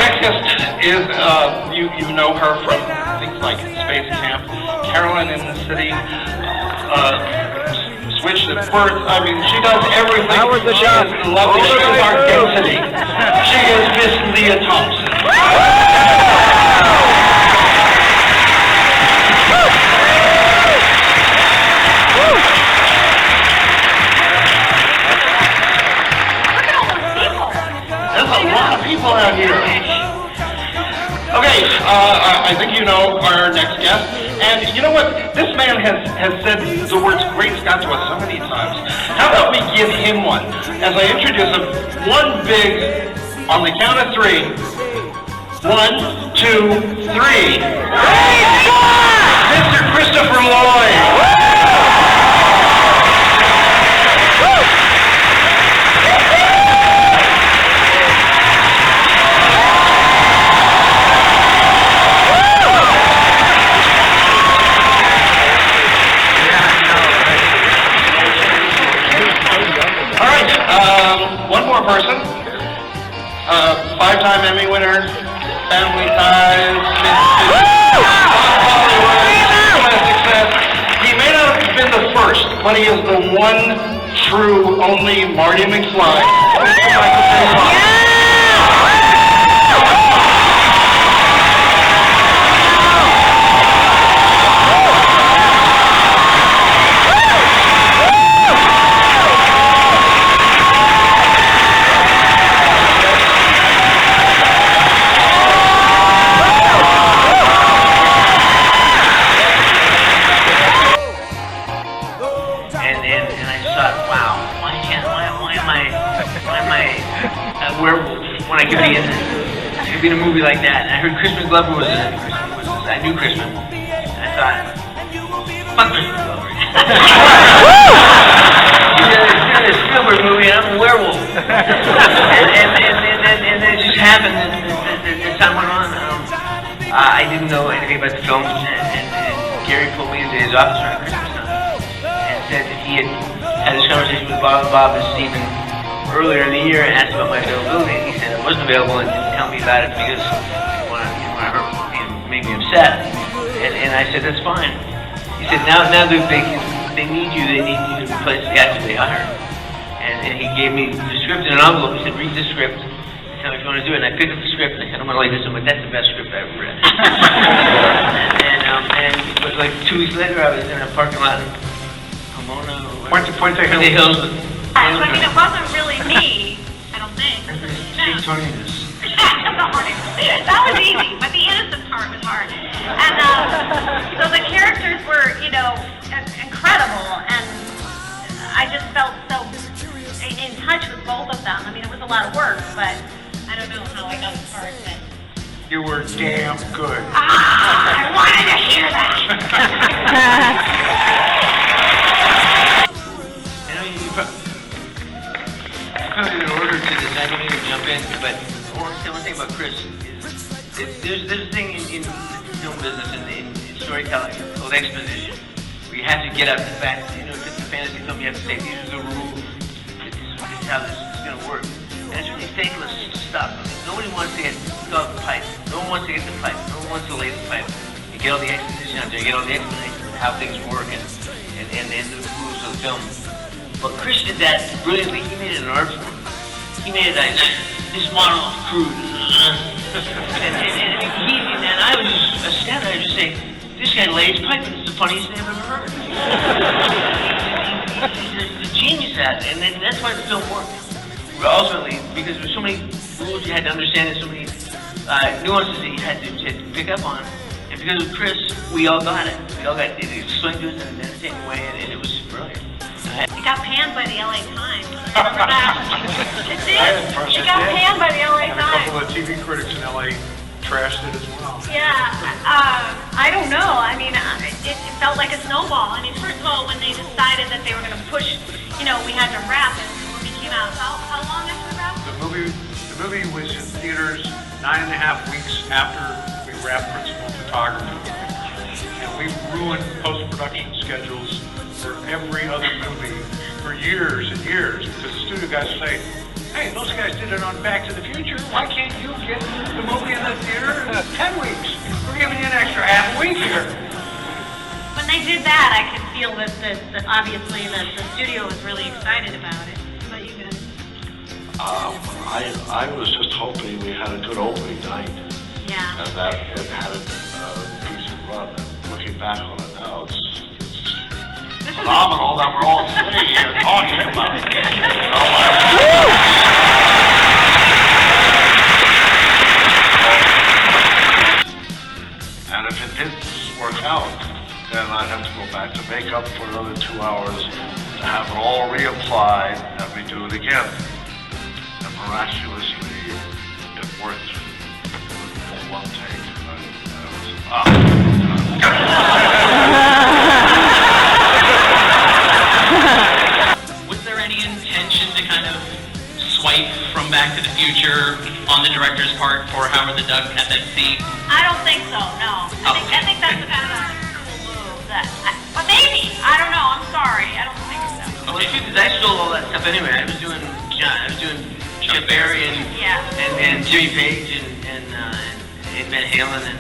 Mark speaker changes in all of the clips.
Speaker 1: next guest is, you know her from things like Space Camp, Carolyn in the City, Switch at Birth. I mean, she does everything. She is lovely. She is our density. She is Miss Leah Thompson. People out here. Okay, I think you know our next guest, and you know what? This man has said the words "Great Scott" to us so many times. How about we give him one as I introduce him? One big, on the count of three. 1, 2, 3. Great Scott! Mr. Christopher Lloyd. One more person, 5-time Emmy winner, Family Ties, Hollywood, success. He may not have been the first, but he is the one true, only Marty McFly.
Speaker 2: When I could be in a movie like that, and I heard Christmas Glover was in it. I knew Christmas. And I thought, fuck Christmas Glover. It's a Spielberg movie, and I'm a werewolf. and it just happened. As time went on, I didn't know anything about the film, and Gary pulled me into his office around Christmas time and said that he had this conversation with Bob and Stephen earlier in the year and asked about my availability, and he said I wasn't available and didn't tell me about it because he wanted to make me upset. And I said, that's fine. He said, now they need you, they need you to replace the actor they hired. And he gave me the script in an envelope. He said, read the script, tell me if you want to do it. And I picked up the script and I said, I'm going to like this one, but that's the best script I've ever read. and it was like 2 weeks later, I was in a parking lot in Pomona.
Speaker 1: Puente
Speaker 2: Hills.
Speaker 3: I mean, it wasn't really me, I don't think.
Speaker 2: That
Speaker 3: was easy, but the innocent part was hard. And so the characters were, incredible, and I just felt so in touch with both of them. I mean, it was a lot of work, but I don't know how I got the part. But
Speaker 1: you were damn good.
Speaker 3: I wanted to hear that.
Speaker 2: In order to this, I don't even jump in, but one thing about Chris is there's a thing in the film business and in storytelling called exposition, where you have to get out the facts. If it's a fantasy film, you have to say, these are the rules. This is how this is going to work. And it's really thankless stuff. I mean, nobody wants to get the pipe. No one wants to get the pipe. No one wants to lay the pipe. You get all the exposition out there. You get all the explanation of how things work and the rules of the film. But Chris did that brilliantly. He made it an art form. He made it like this model of crude. and I was just astounded. I was just saying, this guy lays pipe and it's the funniest thing I've ever heard. He's a genius at it, and that's why the film worked. Ultimately, because there were so many rules you had to understand and so many nuances that you had to pick up on. And because of Chris, we all got it. We all got it. It swung to us in an entertaining way, and it was brilliant.
Speaker 3: It got panned by the LA Times. Remember that? It did. It got panned by the LA
Speaker 1: and
Speaker 3: Times.
Speaker 1: A couple of TV critics in LA trashed it as well.
Speaker 3: Yeah, I don't know. I mean, it felt like a snowball. I mean, first of all, when they decided that they were going to push, we had to wrap it. The movie came out. How long after the wrap?
Speaker 1: The movie was in theaters 9.5 weeks after we wrapped principal photography. And we ruined post-production schedules for every other movie for years and years, because the studio guys say, hey, those guys did it on Back to the Future, why can't you get the movie swing here.
Speaker 3: When they did that, I could feel that obviously the studio was really excited about it. But you guys.
Speaker 4: I was just hoping we had a good opening night.
Speaker 3: Yeah.
Speaker 4: And that it had a decent run. Looking back on it now, it's phenomenal that we're all sitting here talking about it. And if it didn't work out, then I'd have to go back to makeup for another 2 hours to have it all reapplied and we do it again. And miraculously, it worked in one take.
Speaker 5: Was there any intention to kind of swipe from Back to the Future on the director's part for Howard the Duck at that scene?
Speaker 3: I don't think so. No. I think that's kind of a cool move. But maybe. I don't know. I'm sorry. I don't think so.
Speaker 2: Well, the truth is, I stole all that stuff anyway. I was doing Chuck Berry and Jimmy Page and Van Halen and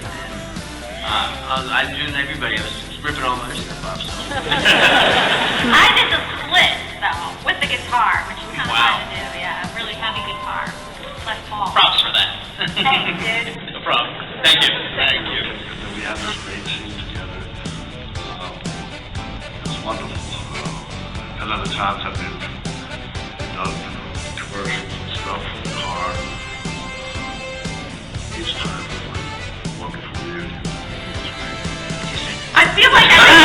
Speaker 2: I was doing everybody. I was ripping all my stuff off. So.
Speaker 3: I did the split though with the guitar, which is kind of
Speaker 5: Wow.
Speaker 3: fun to do. Yeah, a really heavy guitar. Les Paul.
Speaker 5: Props for that.
Speaker 3: Thanks, dude.
Speaker 5: No problem. Thank you.
Speaker 4: Thank you. And we had this great scene together. It's wonderful. And other times I've been done commercials and stuff in the car. Each time it was like wonderful reunion.
Speaker 3: I feel like every